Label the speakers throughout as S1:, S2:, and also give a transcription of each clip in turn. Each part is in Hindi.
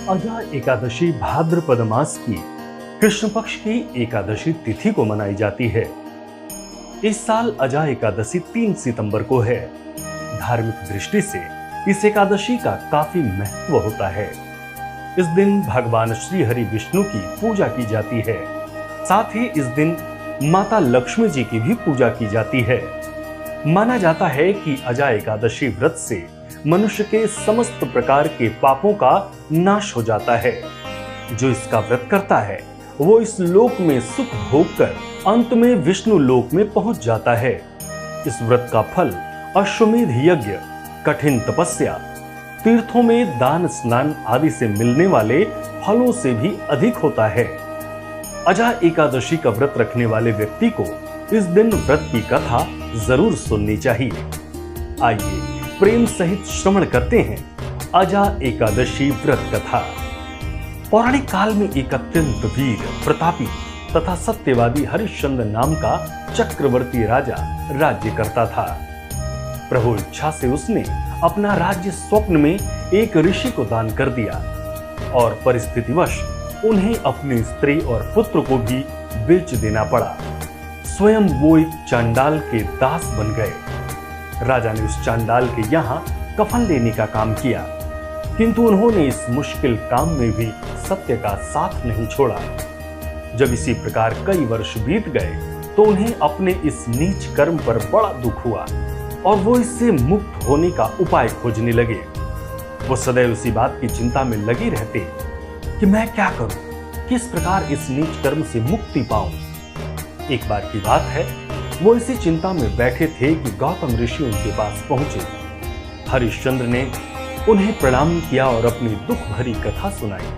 S1: अजा एकादशी भाद्रपद मास की कृष्ण पक्ष की एकादशी तिथि को मनाई जाती है। इस साल अजा एकादशी 3 सितंबर को है। धार्मिक दृष्टि से इस एकादशी का काफी महत्व होता है। इस दिन भगवान श्री हरि विष्णु की पूजा की जाती है। साथ ही इस दिन माता लक्ष्मी जी की भी पूजा की जाती है। माना जाता है कि अजा एकादशी व्रत से मनुष्य के समस्त प्रकार के पापों का नाश हो जाता है। जो इसका व्रत करता है वो इस लोक में सुख भोग कर अंत में विष्णु लोक में पहुंच जाता है। इस व्रत का फल अश्वमेध यज्ञ, कठिन तपस्या, तीर्थों में दान स्नान आदि से मिलने वाले फलों से भी अधिक होता है। अजा एकादशी का व्रत रखने वाले व्यक्ति को इस दिन व्रत की कथा जरूर सुननी चाहिए। आइए प्रेम सहित श्रवण करते हैं अजा एकादशी व्रत कथा। पौराणिक काल में एक अत्यंत वीर, प्रतापी तथा सत्यवादी हरिश्चंद्र नाम का चक्रवर्ती राजा राज्य करता था। प्रभु इच्छा से उसने अपना राज्य स्वप्न में एक ऋषि को दान कर दिया और परिस्थितिवश उन्हें अपनी स्त्री और पुत्र को भी बेच देना पड़ा। स्वयं वो एक चांडाल के दास बन गए। राजा ने उस चांडाल के यहाँ कफन लेने का काम किया, किंतु उन्होंने इस मुश्किल काम में भी सत्य का साथ नहीं छोड़ा। जब इसी प्रकार कई वर्ष बीत गए तो उन्हें अपने इस नीच कर्म पर बड़ा दुख हुआ और वो इससे मुक्त होने का उपाय खोजने लगे। वो सदैव इसी बात की चिंता में लगे रहते कि मैं क्या करूं, किस प्रकार इस नीच कर्म से मुक्ति पाऊं। एक बार की बात है, वो इसी चिंता में बैठे थे कि गौतम ऋषि उनके पास पहुंचे। हरिश्चंद्र ने उन्हें प्रणाम किया और अपनी दुख भरी कथा सुनाई।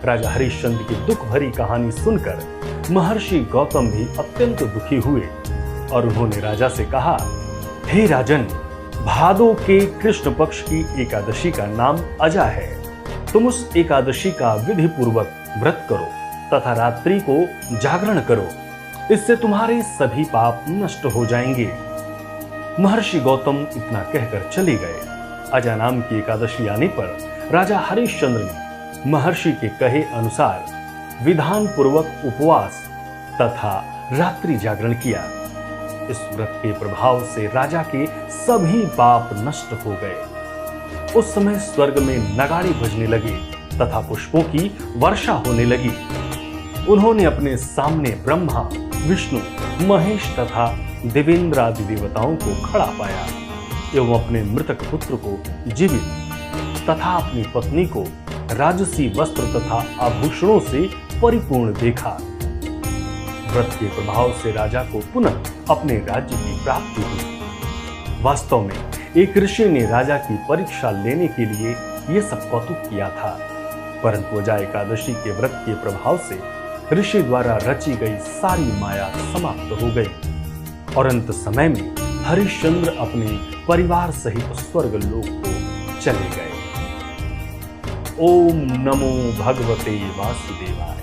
S1: राजा हरिश्चंद्र की दुख भरी कहानी सुनकर महर्षि गौतम भी अत्यंत दुखी हुए और उन्होंने राजा से कहा, हे राजन, भादो के कृष्ण पक्ष की एकादशी का नाम अजा है। तुम उस एकादशी का विधि पूर्वक व्रत करो तथा रात्रि को जागरण करो, इससे तुम्हारे सभी पाप नष्ट हो जाएंगे। महर्षि गौतम इतना कहकर चले गए। अजा नाम की एकादशी आने पर राजा हरिश्चंद्र ने महर्षि के कहे अनुसार विधान पूर्वक उपवास तथा रात्रि जागरण किया। इस व्रत के प्रभाव से राजा के सभी पाप नष्ट हो गए। उस समय स्वर्ग में नगाड़े बजने लगे तथा पुष्पों की वर्षा होने लगी। उन्होंने अपने सामने ब्रह्मा, विष्णु, महेश तथा देवेंद्र आदि देवताओं को खड़ा पाया एवं अपने मृतक पुत्र को जीवित तथा अपनी पत्नी को राजसी वस्त्र तथा आभूषणों से परिपूर्ण देखा। व्रत के प्रभाव से राजा को पुनः अपने राज्य की प्राप्ति हुई। वास्तव में एक ऋषि ने राजा की परीक्षा लेने के लिए यह सब कौतुक किया था, परंतु अजा एकादशी के व्रत के प्रभाव से ऋषि द्वारा रची गई सारी माया समाप्त हो गई और अंत समय में हरिश्चंद्र अपने परिवार सहित स्वर्ग लोक को चले गए। ओम नमो भगवते वासुदेवाय।